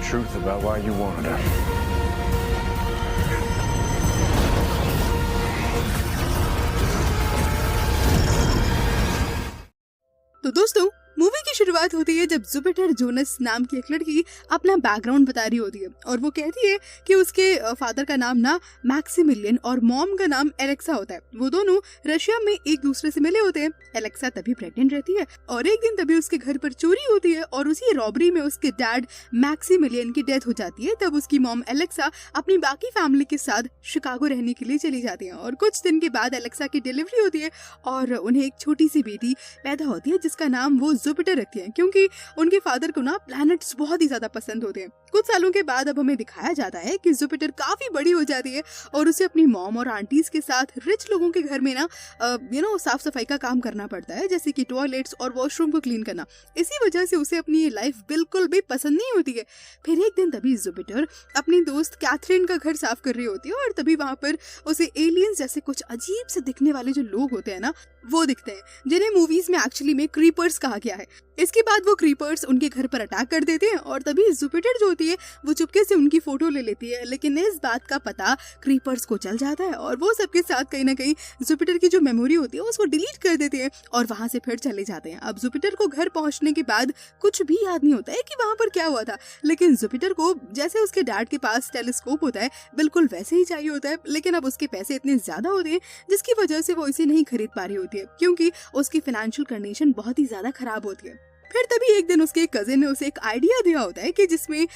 truth about why you wanted her. तो दोस्तों, movie की शुरुआत होती है जब जुपिटर जोनस नाम की एक लड़की अपना बैकग्राउंड बता रही होती है और वो कहती है कि उसके फादर का नाम ना मैक्सिमिलियन और मॉम का नाम एलेक्सा होता है। वो दोनों रशिया में एक दूसरे से मिले होते हैं। एलेक्सा तभी प्रेग्नेंट रहती है और एक दिन तभी उसके घर पर चोरी होती है और उसी रॉबरी में उसके डैड मैक्सिमिलियन की डेथ हो जाती है। तब उसकी मॉम एलेक्सा अपनी बाकी फैमिली के साथ शिकागो रहने के लिए चली जाती है और कुछ दिन के बाद एलेक्सा की डिलीवरी होती है और उन्हें एक छोटी सी बेटी पैदा होती है जिसका नाम वो जुपिटर रखती हैं क्योंकि उनके फादर को ना प्लैनेट्स बहुत ही ज्यादा पसंद होते हैं। कुछ सालों के बाद अब हमें दिखाया जाता है कि जुपिटर काफी बड़ी हो जाती है और उसे अपनी मॉम और आंटीज के साथ रिच लोगों के घर में ना साफ सफाई का काम करना पड़ता है, जैसे कि टॉयलेट्स और वॉशरूम को क्लीन करना। इसी वजह से उसे अपनी ये लाइफ बिल्कुल भी पसंद नहीं होती है। फिर एक दिन तभी जुपिटर अपनी दोस्त कैथरीन का घर साफ कर रही होती है और तभी वहां पर उसे एलियंस जैसे कुछ अजीब से दिखने वाले जो लोग होते हैं ना, वो दिखते हैं, जिन्हें मूवीज में एक्चुअली में क्रीपर्स कहा गया है। इसके बाद वो क्रीपर्स उनके घर पर अटैक कर देते हैं और तभी जुपिटर जो होती है वो चुपके से उनकी फोटो ले लेती है, लेकिन इस बात का पता क्रीपर्स को चल जाता है और वो सबके साथ कहीं ना कहीं जुपिटर की जो मेमोरी होती है उसको डिलीट कर देते हैं और वहां से फिर चले जाते हैं। अब जुपिटर को घर पहुंचने के बाद कुछ भी याद नहीं होता है कि वहां पर क्या हुआ था, लेकिन जुपिटर को जैसे उसके डैड के पास टेलीस्कोप होता है बिल्कुल वैसे ही चाहिए होता है, लेकिन अब उसके पैसे इतने ज्यादा होते हैं जिसकी वजह से वो इसे नहीं खरीद पा रही होती है क्योंकि उसकी फाइनेंशियल कंडीशन बहुत ही ज्यादा खराब होती है। फिर तभी एक दिन उसके कजिन ने उसे एक आइडिया दिया होता है कि जिसमें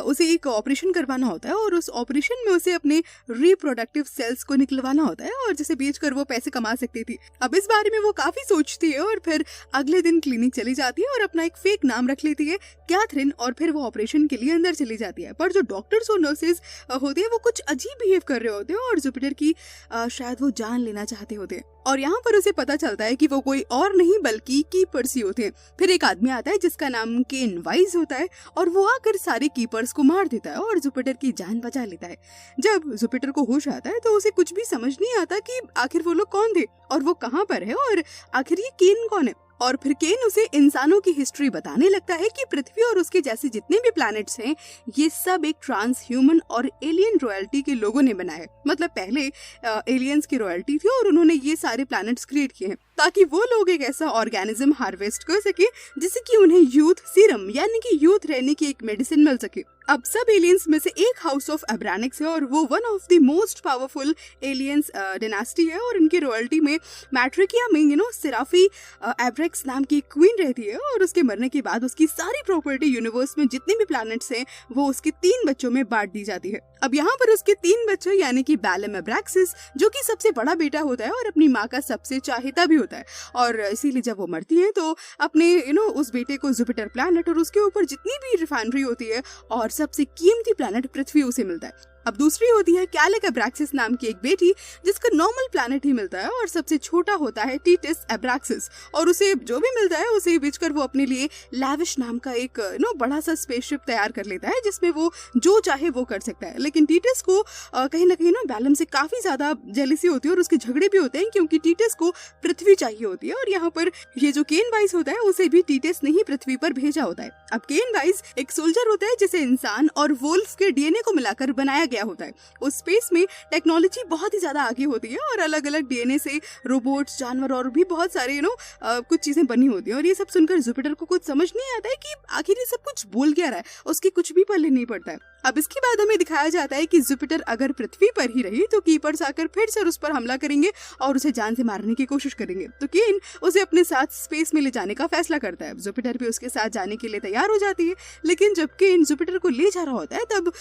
उसे एक ऑपरेशन करवाना होता है और उस ऑपरेशन में उसे अपने रिप्रोडक्टिव सेल्स को निकलवाना होता है और जिसे बेचकर वो पैसे कमा सकती थी। अब इस बारे में वो काफी सोचती है और फिर अगले दिन क्लिनिक चली जाती है और अपना एक फेक नाम रख लेती है कैथरीन और फिर वो ऑपरेशन के लिए अंदर चली जाती है। पर जो डॉक्टर्स और नर्सेज होते हैं वो कुछ अजीब बिहेव कर रहे होते हैं और जुपिटर की शायद वो जान लेना चाहते होते हैं और यहाँ पर उसे पता चलता है कि वो कोई और नहीं बल्कि कीपर्स ही होते हैं। फिर एक आदमी आता है जिसका नाम केन वाइज होता है और वो आकर सारे कीपर्स को मार देता है और जुपिटर की जान बचा लेता है। जब जुपिटर को होश आता है तो उसे कुछ भी समझ नहीं आता कि आखिर वो लोग कौन थे और वो कहाँ पर है और आखिर ये केन कौन है। और फिर केन उसे इंसानों की हिस्ट्री बताने लगता है कि पृथ्वी और उसके जैसे जितने भी प्लैनेट्स हैं ये सब एक ट्रांस ह्यूमन और एलियन रॉयल्टी के लोगों ने बनाया है। मतलब पहले एलियंस की रॉयल्टी थी और उन्होंने ये सारे प्लैनेट्स क्रिएट किए हैं ताकि वो लोग एक ऐसा ऑर्गेनिज्म हार्वेस्ट कर सके जिससे कि उन्हें यूथ सीरम यानी कि यूथ रहने की एक मेडिसिन मिल सके। अब सब एलियंस में से एक हाउस ऑफ एब्रानिक्स है और वो one of the most powerful aliens dynasty है और इनकी रॉयल्टी में मैट्रिकिया में सिराफी एब्रेक्स नाम की क्वीन रहती है और उसके मरने के बाद उसकी सारी प्रॉपर्टी यूनिवर्स में जितने भी प्लैनेट्स हैं वो उसके 3 बच्चों में बांट दी जाती है। अब यहाँ पर उसके 3 बच्चे यानी कि बैलम एब्रैक्सिस जो कि सबसे बड़ा बेटा होता है और अपनी माँ का सबसे चाहेता भी होता है और इसीलिए जब वो मरती है तो अपने उस बेटे को जुपिटर प्लैनेट और उसके ऊपर जितनी भी रिफाइनरी होती है और सबसे कीमती प्लैनेट पृथ्वी उसे मिलता है। अब दूसरी होती है कैलिक एब्रैक्सिस नाम की एक बेटी जिसका नॉर्मल प्लैनेट ही मिलता है और सबसे छोटा होता है टीटस एब्रैक्सिस और उसे जो भी मिलता है उसे बेचकर वो अपने लिए लैविश नाम का एक बड़ा सा स्पेसशिप तैयार कर लेता है जिसमें वो जो चाहे वो कर सकता है। लेकिन टीटस को कहीं ना कहीं बैलम से काफी ज्यादा जेलिसी होती है और उसके झगड़े भी होते हैं क्योंकि टीटस को पृथ्वी चाहिए होती है और यहाँ पर ये जो केन वाइस होता है उसे भी टीटस ने ही पृथ्वी पर भेजा होता है। अब केन वाइस एक सोल्जर होता है जिसे इंसान और वुल्फ के डीएनए को मिलाकर बनाया गया होता है। उस स्पेस में टेक्नोलॉजी बहुत ही ज्यादा आगे होती है और अलग अलग डीएनए से रोबोट्स, जानवर और भी बहुत सारे कुछ चीजें बनी होती है और ये सब सुनकर जुपिटर को कुछ समझ नहीं आता है कि आखिर ये सब कुछ बोल क्या रहा है, उसकी कुछ भी पल्ले नहीं पड़ता है। अब इसके बाद हमें दिखाया जाता है कि जुपिटर अगर पृथ्वी पर ही रही तो कीपर्स आकर फिर से उस पर हमला करेंगे और उसे जान से मारने की कोशिश करेंगे। तो केन उसे अपने साथ स्पेस में ले जाने का फैसला करता है। जुपिटर भी उसके साथ जाने के लिए तैयार हो जाती है, लेकिन जब केन जुपिटर को ले जा रहा होता है तब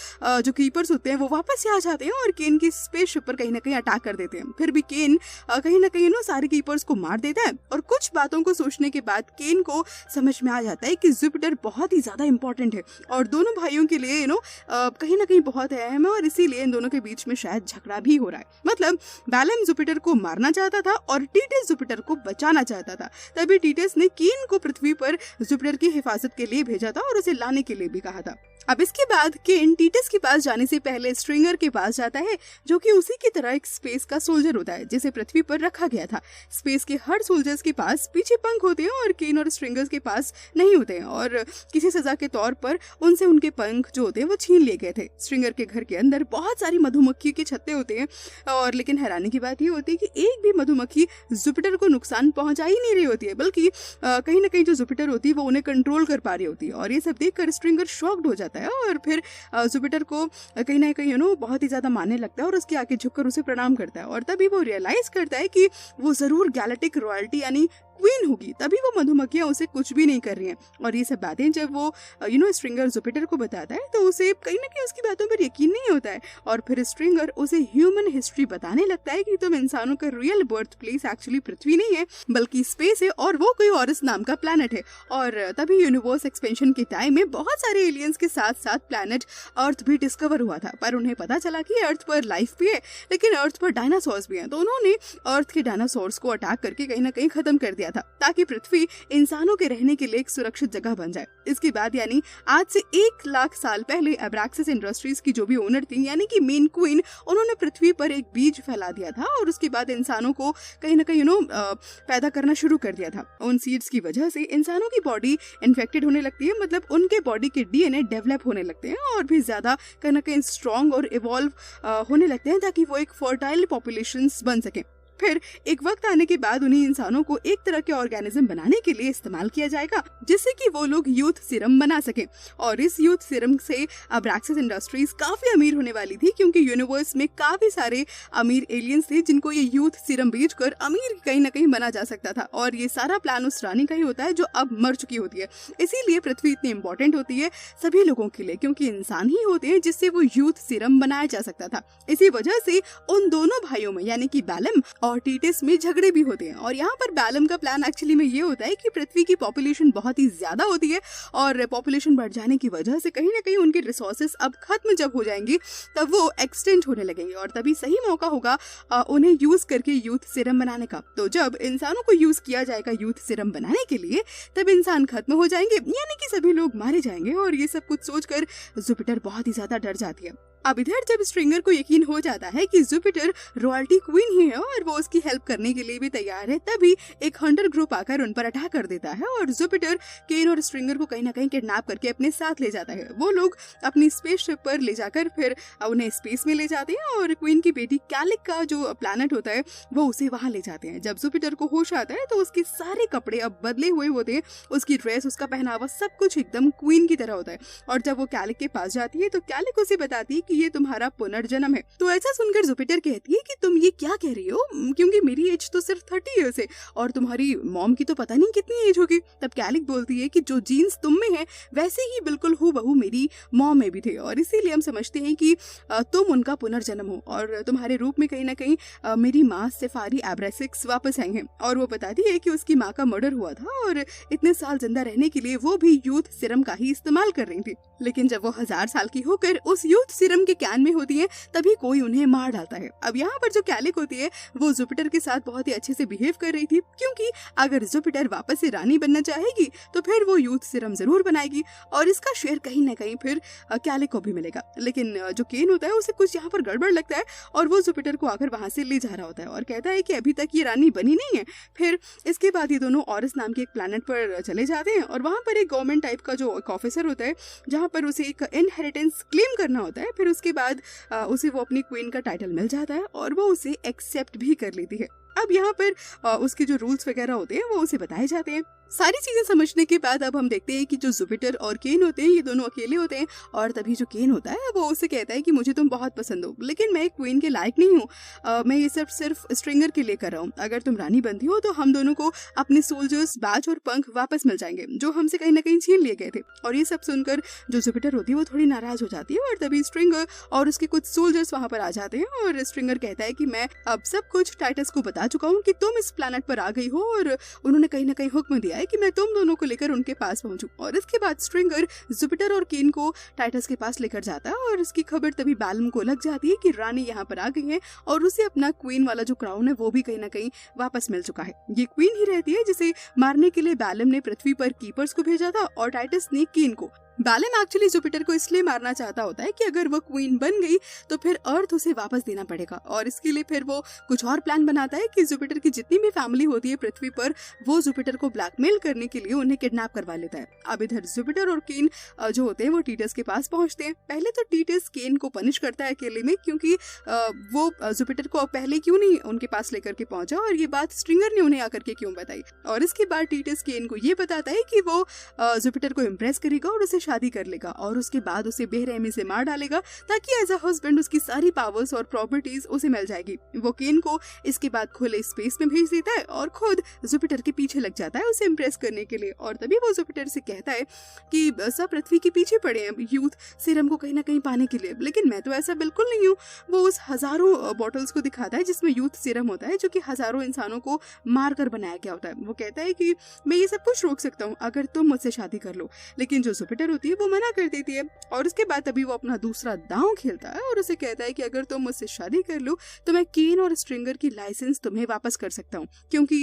जो कीपर्स होते हैं वो वापस से आ जाते हैं और केन की स्पेसशिप पर कहीं ना कहीं अटैक कर देते हैं। फिर भी केन कहीं ना कहीं सारे कीपर्स को मार देता है और कुछ बातों को सोचने के बाद केन को समझ में आ जाता है कि जुपिटर बहुत ही ज्यादा इंपॉर्टेंट है और दोनों भाइयों के लिए कहीं ना कहीं बहुत अहम है और इसीलिए इन दोनों के बीच में शायद झगड़ा भी हो रहा है। मतलब बैलम जुपिटर को मारना चाहता था और टीटस जुपिटर को बचाना चाहता था। तभी टीटस ने केन को पृथ्वी पर जुपिटर की हिफाजत के लिए भेजा था और उसे लाने के लिए भी कहा था। अब इसके बाद केन टीटस के पास जाने से पहले स्ट्रिंगर के पास जाता है, जो कि उसी की तरह एक स्पेस का सोल्जर होता है जिसे पृथ्वी पर रखा गया था। स्पेस के हर सोल्जर्स के पास पीछे पंख होते हैं और केन और स्ट्रिंगर्स के पास नहीं होते हैं और किसी सजा के तौर पर उनसे उनके पंख जो होते हैं वो छीन लिए गए थे। स्ट्रिंगर के घर के अंदर बहुत सारी मधुमक्खी के छत्ते होते हैं और लेकिन हैरानी की बात ये होती है कि एक भी मधुमक्खी जुपिटर को नुकसान पहुंचा ही नहीं रही होती है, बल्कि कहीं ना कहीं जो जुपिटर होती है वो उन्हें कंट्रोल कर पा रही होती है। और ये सब देखकर स्ट्रिंगर शॉक्ड हो जाता है और फिर जुपिटर को कहीं ना कहीं बहुत ही ज्यादा मानने लगता है और उसके आगे झुककर उसे प्रणाम करता है। और तभी वो रियलाइज करता है कि वो जरूर गैलेक्टिक रॉयल्टी यानी क्वीन होगी, तभी वो मधुमक्खियां उसे कुछ भी नहीं कर रही हैं। और ये सब बातें जब वो स्ट्रिंगर जुपिटर को बताता है तो उसे कहीं ना कहीं उसकी बातों पर यकीन नहीं होता है और फिर स्ट्रिंगर उसे ह्यूमन हिस्ट्री बताने लगता है कि तुम इंसानों का रियल बर्थ प्लेस एक्चुअली पृथ्वी नहीं है बल्कि स्पेस है और वो कोई ऑरस नाम का प्लैनेट है। और तभी यूनिवर्स एक्सपेंशन के टाइम में बहुत सारे एलियंस के साथ साथ प्लैनेट अर्थ भी डिस्कवर हुआ था, पर उन्हें पता चला कि अर्थ पर लाइफ भी है लेकिन अर्थ पर डायनासोर्स भी हैं। तो उन्होंने अर्थ के डायनासोर्स को अटैक करके कहीं ना कहीं खत्म कर दिया था ताकि पृथ्वी इंसानों के रहने के लिए एक सुरक्षित जगह बन जाए। इसके बाद यानी आज से 1 लाख साल पहले अब्रैक्सिस इंडस्ट्रीज की जो भी ओनर थी यानी कि मेन क्वीन, उन्होंने पृथ्वी पर एक बीज फैला दिया था और उसके बाद इंसानों को कहीं ना कहीं पैदा करना शुरू कर दिया था। उन सीड्स की वजह से इंसानों की बॉडी इन्फेक्टेड होने लगती है, मतलब उनके बॉडी के डीएनए डेवलप होने लगते हैं और भी ज्यादा कहीं ना कहीं स्ट्रॉन्ग और इवॉल्व होने लगते हैं ताकि वो एक फर्टाइल पॉपुलेशंस बन सके। फिर एक वक्त आने के बाद उन्हें इंसानों को एक तरह के ऑर्गेनिज्म बनाने के लिए इस्तेमाल किया जाएगा जिससे कि वो लोग यूथ सीरम बना सके। और इस यूथ सीरम से अब्रैक्सिस इंडस्ट्रीज काफी अमीर होने वाली थी क्योंकि यूनिवर्स में काफी सारे अमीर एलियंस थे जिनको ये यूथ सीरम बेचकर अमीर कहीं ना कहीं बना जा सकता था। और ये सारा प्लान उस रानी का ही होता है जो अब मर चुकी होती है। इसीलिए पृथ्वी इतनी इंपॉर्टेंट होती है सभी लोगों के लिए क्योंकि इंसान ही होते हैं जिससे वो यूथ सीरम बनाया जा सकता था। इसी वजह से उन दोनों भाइयों में यानी कि बैलम और टीटस में झगड़े भी होते हैं। और यहाँ पर बैलम का प्लान एक्चुअली में ये होता है कि पृथ्वी की पॉपुलेशन बहुत ही ज्यादा होती है और पॉपुलेशन बढ़ जाने की वजह से कहीं ना कहीं उनके रिसोर्सेस अब खत्म जब हो जाएंगी तब वो एक्सटेंड होने लगेंगे और तभी सही मौका होगा उन्हें यूज करके यूथ सीरम बनाने का। तो जब इंसानों को यूज किया जाएगा यूथ सीरम बनाने के लिए तब इंसान खत्म हो जाएंगे यानी कि सभी लोग मारे जाएंगे। और ये सब कुछ सोचकर जुपिटर बहुत ही ज्यादा डर जाती है। अब इधर जब स्ट्रिंगर को यकीन हो जाता है कि जुपिटर रॉयल्टी क्वीन ही है और वो उसकी हेल्प करने के लिए भी तैयार है, तभी एक हंटर ग्रुप आकर उन पर अटैक कर देता है और जुपिटर केन और स्ट्रिंगर को कहीं ना कहीं किडनैप करके अपने साथ ले जाता है। वो लोग अपनी स्पेसशिप पर ले जाकर फिर उन्हें स्पेस में ले जाते हैं और क्वीन की बेटी कैलिक का जो प्लैनेट होता है वो उसे वहां ले जाते हैं। जब जुपिटर को होश आता है तो उसके सारे कपड़े अब बदले हुए होते हैं, उसकी ड्रेस, उसका पहनावा सब कुछ एकदम क्वीन की तरह होता है। और जब वो कैलिक के पास जाती है तो कैलिक उसे बताती है कि ये तुम्हारा पुनर्जन्म है। तो ऐसा सुनकर जुपिटर कहती है कि तुम ये क्या कह रही हो, क्योंकि मेरी एज तो सिर्फ 30 ईयर्स है और तुम्हारी मॉम की तो पता नहीं कितनी एज होगी। तब कैलिक बोलती है कि जो जीन्स तुम में है वैसे ही बिल्कुल हूबहू मेरी मॉम में भी थे और इसीलिए हम समझते हैं कि तुम उनका पुनर्जन्म हो और तुम्हारे रूप में कहीं ना कहीं मेरी माँ सेफारी एब्रेसिक्स वापस आई हैं। और वो बताती है कि उसकी माँ का मर्डर हुआ था और इतने साल जिंदा रहने के लिए वो भी यूथ सीरम का ही इस्तेमाल कर रही थी, लेकिन जब वो 1000 साल की होकर उस यूथ सीरम के कैन में होती है तभी कोई उन्हें मार डालता है। अब यहाँ पर जो कैलिक होती है वो जुपिटर के साथ बहुत ही अच्छे से बिहेव कर रही थी क्योंकि अगर जुपिटर वापस से रानी बनना चाहेगी तो फिर वो यूथ सीरम जरूर बनाएगी और इसका शेयर कहीं ना कहीं फिर कैलिक को भी मिलेगा। लेकिन जो केन होता है उसे कुछ यहाँ पर गड़बड़ लगता है और वो जुपिटर को आकर वहां से ले जा रहा होता है और कहता है कि अभी तक ये रानी बनी नहीं है। फिर इसके बाद ये दोनों ऑरस नाम के एक प्लैनेट पर चले जाते हैं और वहां पर एक गवर्नमेंट टाइप का जो एक ऑफिसर होता है जहाँ पर उसे एक इनहेरिटेंस क्लेम करना होता है। फिर उसके बाद उसे वो अपनी क्वीन का टाइटल मिल जाता है और वो उसे एक्सेप्ट भी कर लेती है। अब यहाँ पर उसके जो रूल्स वगैरह होते हैं वो उसे बताए जाते हैं। सारी चीजें समझने के बाद अब हम देखते हैं कि जो जुपिटर और केन होते हैं ये दोनों अकेले होते हैं और तभी जो केन होता है वो उसे कहता है कि मुझे तुम बहुत पसंद हो लेकिन मैं एक क्वीन के लायक नहीं हूँ, मैं ये सब सिर्फ स्ट्रिंगर के लिए कर रहा हूँ। अगर तुम रानी बनती हो तो हम दोनों को अपने सोल्जर्स, बैज और पंख वापस मिल जाएंगे जो हमसे कहीं ना कहीं छीन लिए गए थे। और ये सब सुनकर जो जुपिटर होती है वो थोड़ी नाराज हो जाती है और तभी स्ट्रिंगर और उसके कुछ सोल्जर्स वहां पर आ जाते हैं और स्ट्रिंगर कहता है कि मैं अब सब कुछ टाइटस को बता बता चुका हूँ कि तुम इस प्लैनेट पर आ गई हो और उन्होंने कहीं ना कहीं हुक्म दिया है कि मैं तुम दोनों को लेकर उनके पास पहुंचूं। और इसके बाद स्ट्रिंगर जुपिटर और केन को टाइटस के पास लेकर जाता है और इसकी खबर तभी बैलम को लग जाती है कि रानी यहाँ पर आ गई है और उसे अपना क्वीन वाला जो क्राउन है वो भी कहीं ना कहीं वापस मिल चुका है। ये क्वीन ही रहती है जिसे मारने के लिए बैलम ने पृथ्वी पर कीपर्स को भेजा था और टाइटस ने केन को। बैलम एक्चुअली जुपिटर को इसलिए मारना चाहता होता है कि अगर वो क्वीन बन गई तो फिर अर्थ उसे वापस देना पड़ेगा और इसके लिए फिर वो कुछ और प्लान बनाता है कि जुपिटर की जितनी भी फैमिली होती है पृथ्वी पर वो जुपिटर को ब्लैकमेल करने के लिए उन्हें किडनैप करवा लेता है। अब इधर जुपिटर और केन जो होते हैं वो टीटस के पास पहुंचते हैं। पहले तो टीटस केन को पनिश करता है अकेले में क्योंकि वो जुपिटर को पहले क्यों नहीं उनके पास लेकर के पहुंचा और ये बात स्ट्रिंगर ने उन्हें आकर के क्यों बताई। और इसके बाद टीटस केन को ये बताता है कि वो जुपिटर को इम्प्रेस करेगा और उसे शादी कर लेगा और उसके बाद उसे बेरहमी से मार डालेगा ताकि एज अ हस्बैंड उसकी सारी पावर्स और प्रॉपर्टीज उसे मिल जाएगी। वो केन को इसके बाद खुले स्पेस में भेज देता है और खुद जुपिटर के पीछे लग जाता है उसे इम्प्रेस करने के लिए। और तभी वो जुपिटर से कहता है कि सब पृथ्वी के पीछे पड़े हैं यूथ सीरम को कहीं ना कहीं पाने के लिए, लेकिन मैं तो ऐसा बिल्कुल नहीं हूँ। वो उस हजारों बॉटल्स को दिखाता है जिसमें यूथ सीरम होता है जो कि हजारों इंसानों को मार कर बनाया गया होता है। वो कहता है कि मैं ये सब कुछ रोक सकता हूँ अगर तुम मुझसे शादी कर लो, लेकिन जो जुपिटर होती है वो मना कर देती है। और उसके बाद तभी वो अपना दूसरा दांव खेलता है और उसे कहता है कि अगर तुम मुझसे शादी कर लो तो मैं केन और स्ट्रिंगर की लाइसेंस तुम्हें वापस कर सकता हूँ क्योंकि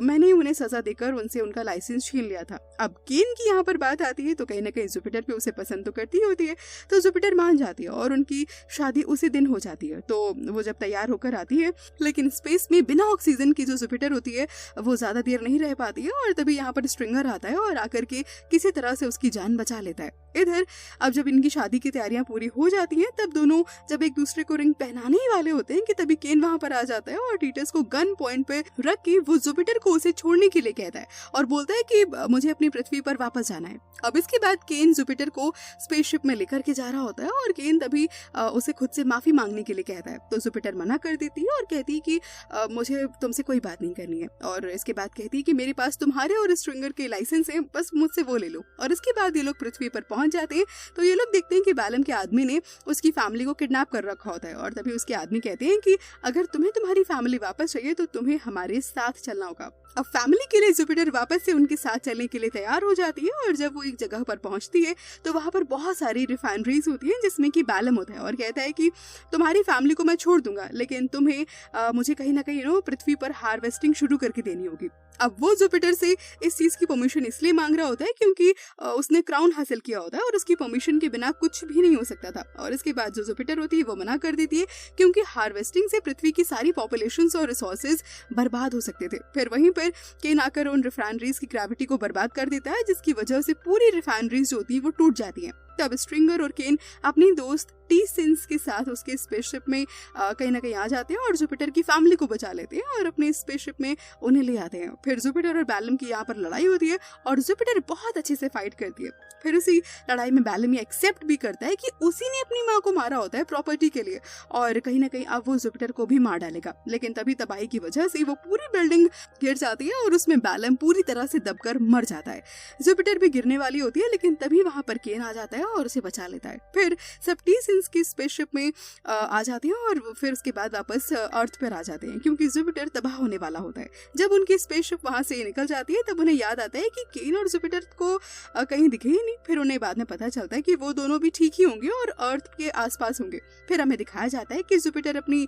मैंने उन्हें सजा देकर उनसे उनका लाइसेंस छीन लिया था। अब केन की यहाँ पर बात आती है तो कहीं ना कहीं जुपिटर भी उसे पसंद तो करती होती है तो जुपिटर मान जाती है और उनकी शादी उसी दिन हो जाती है। तो वो जब तैयार होकर आती है लेकिन स्पेस में बिना ऑक्सीजन की जो जुपिटर होती है वो ज्यादा देर नहीं रह पाती है और तभी यहाँ पर स्ट्रिंगर आता है और आकर के किसी तरह से उसकी जान बचा लेता है। इधर अब जब इनकी शादी की तैयारियां पूरी हो जाती हैं तब दोनों जब एक दूसरे को रिंग पहनाने ही वाले होते हैं कि तभी केन वहां पर आ जाता है और टीटस को गन पॉइंट पे रख के वो जुपिटर को उसे छोड़ने के लिए कहता है और बोलता है कि मुझे अपनी पृथ्वी पर वापस जाना है। अब इसके बाद केन जुपिटर को स्पेसशिप में लेकर के जा रहा होता है और केन तभी उसे खुद से माफी मांगने के लिए कहता है तो जुपिटर मना कर देती है और कहती है कि मुझे तुमसे कोई बात नहीं करनी है। और इसके बाद कहती है कि मेरे पास तुम्हारे और स्ट्रिंगर के लाइसेंस हैं, बस मुझसे वो ले लो। और इसके बाद ये लोग पृथ्वी पर पहुंच जाते हैं तो ये लोग देखते हैं कि बैलम के आदमी ने उसकी फैमिली को किडनैप कर रखा होता है और तभी उसके आदमी कहते हैं कि अगर तुम्हें तुम्हारी फैमिली वापस चाहिए तो तुम्हें हमारे साथ चलना होगा। अब फैमिली के लिए जुपिटर वापस से उनके साथ चलने के लिए तैयार हो जाती है और जब वो एक जगह पर पहुंचती है तो वहां पर बहुत सारी रिफाइनरीज होती हैं जिसमें कि बैलम होता है और कहता है कि तुम्हारी फैमिली को मैं छोड़ दूंगा लेकिन तुम्हें मुझे कहीं ना कहीं पृथ्वी पर हार्वेस्टिंग शुरू करके देनी होगी। अब वो जुपिटर से इस चीज की परमिशन इसलिए मांग रहा होता है क्योंकि उसने क्राउन हासिल किया होता है और उसकी परमिशन के बिना कुछ भी नहीं हो सकता था। और इसके बाद जो जुपिटर होती है वो मना कर देती है क्योंकि हार्वेस्टिंग से पृथ्वी की सारी पॉपुलेशंस और रिसोर्सेज बर्बाद हो सकते थे। फिर वहीं पर केन आकर उन रिफाइनरीज की ग्रेविटी को बर्बाद कर देता है जिसकी वजह से पूरी रिफाइनरीज जो होती है वो टूट जाती हैं। तब स्ट्रिंगर और केन अपनी दोस्त टी सिंस के साथ उसके स्पेसशिप में कहीं ना कहीं आ जाते हैं और जुपिटर की फैमिली को बचा लेते हैं और अपने स्पेसशिप में उन्हें ले आते हैं। फिर जुपिटर और बैलम की यहाँ पर लड़ाई होती है और जुपिटर बहुत अच्छे से फाइट करती है। फिर उसी लड़ाई में बैलम ये एक्सेप्ट भी करता है कि उसी ने अपनी माँ को मारा होता है प्रॉपर्टी के लिए और कहीं ना कहीं अब वो जुपिटर को भी मार डालेगा। लेकिन तभी तबाही की वजह से वो पूरी बिल्डिंग गिर जाती है और उसमें बैलम पूरी तरह से दबकर मर जाता है। जुपिटर भी गिरने वाली होती है लेकिन तभी वहां पर केन आ जाता है और उसे बचा लेता है। फिर सब टी सिंस की स्पेसशिप में आ जाते हैं और फिर उसके बाद वापस अर्थ पर आ जाते हैं क्योंकि जुपिटर तबाह होने वाला होता है। जब उनकी स्पेसशिप वहां से निकल जाती है तब उन्हें याद आता है कि केन और जुपिटर को कहीं दिखे ही नहीं। फिर उन्हें बाद में पता चलता है कि वो दोनों भी ठीक ही होंगे और अर्थ के आसपास होंगे। फिर हमें दिखाया जाता है कि जुपिटर अपनी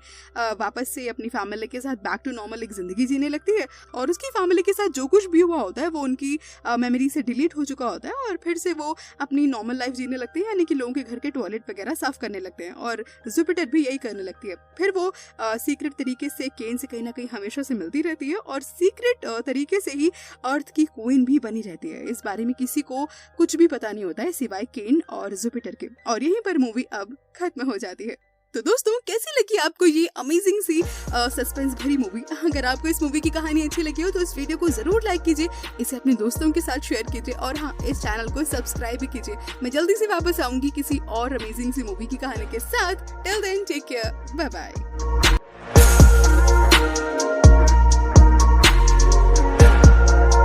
वापस से अपनी फैमिली के साथ बैक टू नॉर्मल एक जिंदगी जीने लगती है और उसकी फैमिली के साथ जो कुछ भी हुआ होता है वो उनकी मेमोरी से डिलीट हो चुका होता है और फिर से वो अपनी नॉर्मल लाइफ जीने लगते हैं, यानी कि लोगों के घर के टॉयलेट वगैरह साफ करने लगते हैं और जुपिटर भी यही करने लगती है। फिर वो सीक्रेट तरीके से केन से कहीं ना कहीं हमेशा से मिलती रहती है और सीक्रेट तरीके से ही अर्थ की क्वीन भी बनी रहती है। इस बारे में किसी को कुछ भी पता नहीं होता है सिवाय केन और जुपिटर के। और यहीं पर मूवी अब खत्म हो जाती है। तो दोस्तों कैसी लगी आपको ये अमेजिंग सी सस्पेंस भरी मूवी? अगर आपको इस मूवी की कहानी अच्छी लगी हो तो इस वीडियो को जरूर लाइक कीजिए, इसे अपने दोस्तों के साथ शेयर कीजिए और हाँ, इस चैनल को सब्सक्राइब भी कीजिए। मैं जल्दी से वापस आऊंगी किसी और अमेजिंग सी मूवी की कहानी के साथ। Till then take care, bye bye.